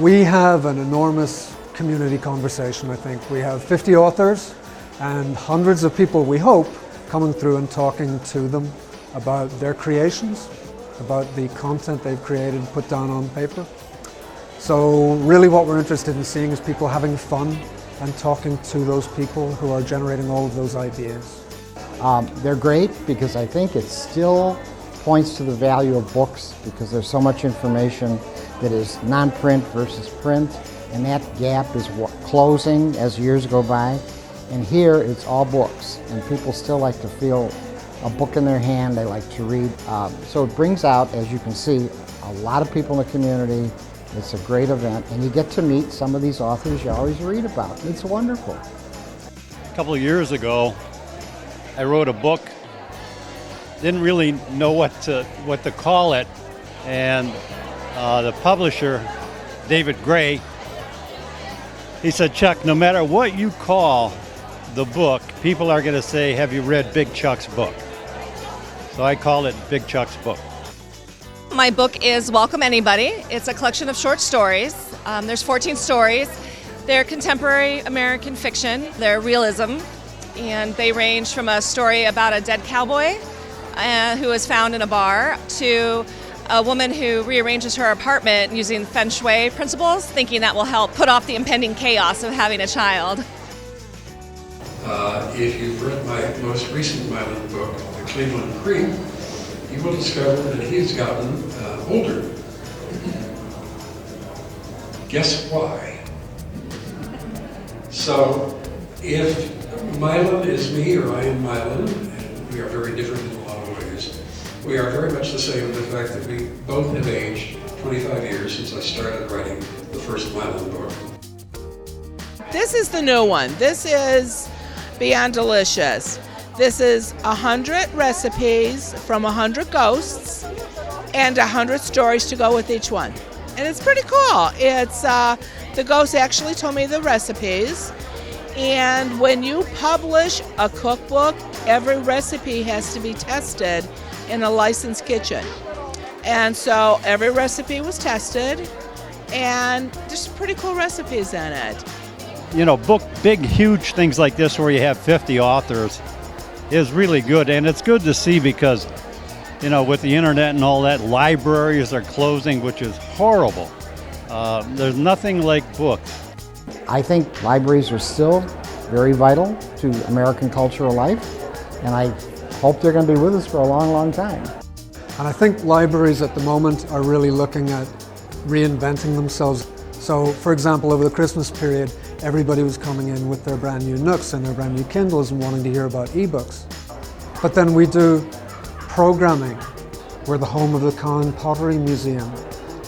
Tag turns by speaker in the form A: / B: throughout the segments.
A: We have an enormous community conversation, I think. We have 50 authors and hundreds of people, we hope, coming through and talking to them about their creations, about the content they've created and put down on paper. So really what we're interested in seeing is people having fun and talking to those people who are generating all of those ideas.
B: They're great because I think it still points to the value of books, because there's so much information that is non-print versus print, and that gap is closing as years go by. And here it's all books, and people still like to feel a book in their hand. They like to read. So it brings out, as you can see, a lot of people in the community. It's a great event, and you get to meet some of these authors you always read about. It's wonderful.
C: A couple of years ago, I wrote a book. Didn't really know what to call it, and the publisher, David Gray, he said, "Chuck, no matter what you call the book, people are going to say, 'Have you read Big Chuck's book?'" So I call it Big Chuck's book.
D: My book is Welcome Anybody. It's a collection of short stories. There's 14 stories. They're contemporary American fiction. They're realism, and they range from a story about a dead cowboy who was found in a bar to a woman who rearranges her apartment using feng shui principles, thinking that will help put off the impending chaos of having a child.
E: If you've read my most recent Milan book, The Cleveland Creek, you will discover that he has gotten older. Guess why? So, if Milan is me or I am Milan, and we are very different in a lot of ways, we are very much the same in the fact that we both have aged 25 years since I started writing the first Milan book.
F: This is the new one. This is Beyond Delicious. This is 100 recipes from 100 ghosts and 100 stories to go with each one. And it's pretty cool. It's the ghosts actually told me the recipes. And when you publish a cookbook, every recipe has to be tested in a licensed kitchen. And so every recipe was tested, and there's pretty cool recipes in it.
C: You know, big, huge things like this where you have 50 authors is really good, and it's good to see because, you know, with the internet and all that, libraries are closing, which is horrible. There's nothing like books.
B: I think libraries are still very vital to American cultural life, and I hope they're going to be with us for a long, long time.
A: And I think libraries at the moment are really looking at reinventing themselves. So, for example, over the Christmas period, everybody was coming in with their brand new Nooks and their brand new Kindles and wanting to hear about ebooks. But then we do programming. We're the home of the Conan Pottery Museum.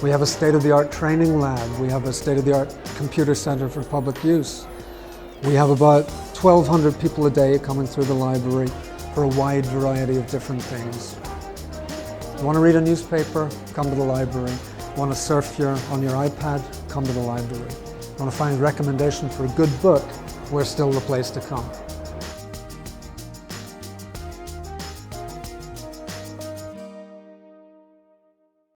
A: We have a state-of-the-art training lab. We have a state-of-the-art computer center for public use. We have about 1,200 people a day coming through the library for a wide variety of different things. You want to read a newspaper? Come to the library. Want to surf on your iPad? Come to the library. Want to find recommendation for a good book? We're still the place to come.